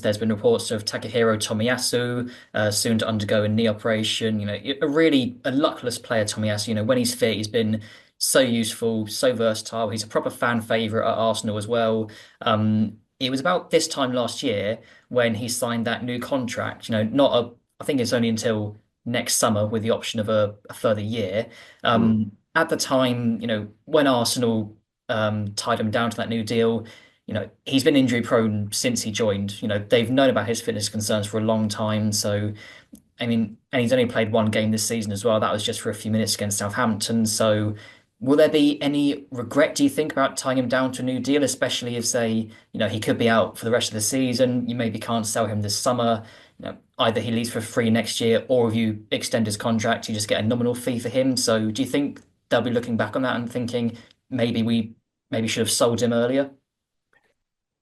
There's been reports of Takehiro Tomiyasu soon to undergo a knee operation. A luckless player, Tomiyasu. When he's fit, he's been so useful, so versatile. He's a proper fan favourite at Arsenal as well. It was about this time last year when he signed that new contract. I think it's only until next summer with the option of a further year. Mm. At the time, when Arsenal tied him down to that new deal. He's been injury prone since he joined. They've known about his fitness concerns for a long time. So, I mean, and he's only played one game this season as well. That was just for a few minutes against Southampton. So, will there be any regret, do you think, about tying him down to a new deal, especially if, say, he could be out for the rest of the season? You maybe can't sell him this summer. Either he leaves for free next year, or if you extend his contract, you just get a nominal fee for him. So, do you think they'll be looking back on that and thinking maybe should have sold him earlier?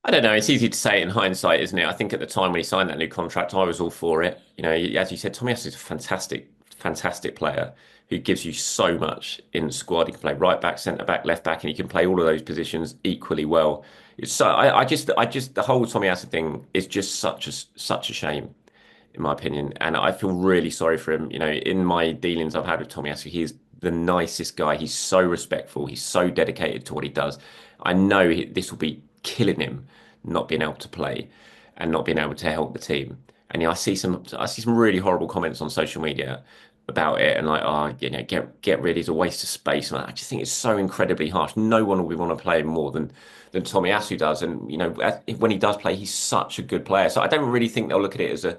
I don't know. It's easy to say in hindsight, isn't it? I think at the time when he signed that new contract, I was all for it. As you said, Tomiyasu is a fantastic, fantastic player who gives you so much in the squad. He can play right back, centre back, left back, and he can play all of those positions equally well. It's so the whole Tomiyasu thing is just such a shame, in my opinion. And I feel really sorry for him. In my dealings I've had with Tomiyasu, he is the nicest guy. He's so respectful. He's so dedicated to what he does. I know this will be killing him not being able to play and not being able to help the team. And I see some really horrible comments on social media about it and like, oh, get rid. He's a waste of space. And I just think it's so incredibly harsh. No one will want to play him more than Tomiyasu does. And when he does play, he's such a good player. So I don't really think they'll look at it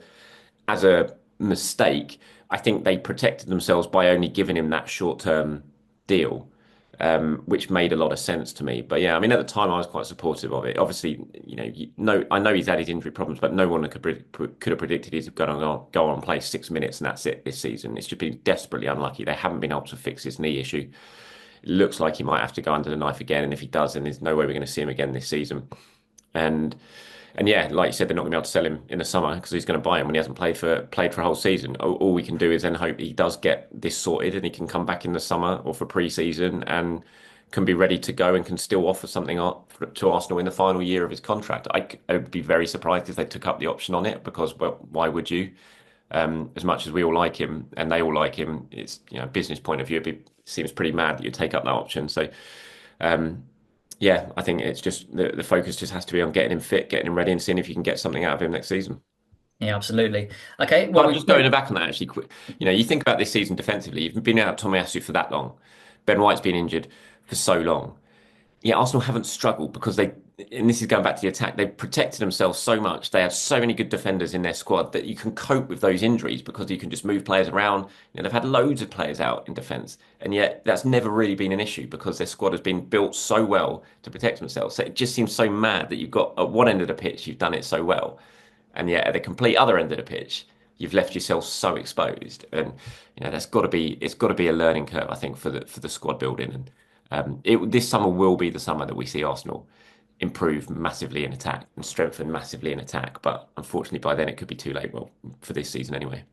as a mistake. I think they protected themselves by only giving him that short-term deal, which made a lot of sense to me. But yeah, I mean, at the time, I was quite supportive of it. Obviously, I know he's had his injury problems, but no one could have predicted he's going to go on and play 6 minutes and that's it this season. It's just been desperately unlucky. They haven't been able to fix his knee issue. It looks like he might have to go under the knife again, and if he does, then there's no way we're going to see him again this season. And and yeah, like you said, they're not going to be able to sell him in the summer because he's going to buy him when he hasn't played for a whole season. All we can do is then hope he does get this sorted and he can come back in the summer or for pre-season and can be ready to go and can still offer something to Arsenal in the final year of his contract. I'd be very surprised if they took up the option on it because, well, why would you? As much as we all like him and they all like him, it's business point of view, it seems pretty mad that you take up that option. So. Um, yeah, I think it's just the focus just has to be on getting him fit, getting him ready, and seeing if you can get something out of him next season. Yeah, absolutely. Okay, well, But we've just going spoke. back on that, actually, quick, you think about this season defensively. You've been out Tomiyasu for that long. Ben White's been injured for so long. Yeah, Arsenal haven't struggled because and this is going back to the attack, they've protected themselves so much. They have so many good defenders in their squad that you can cope with those injuries because you can just move players around. They've had loads of players out in defence, and yet that's never really been an issue because their squad has been built so well to protect themselves. So it just seems so mad that you've got at one end of the pitch, you've done it so well, and yet at the complete other end of the pitch, you've left yourself so exposed. And it's got to be a learning curve, I think, for the squad building. And this summer will be the summer that we see Arsenal improve massively in attack and strengthen massively in attack. But unfortunately, by then it could be too late. Well, for this season anyway.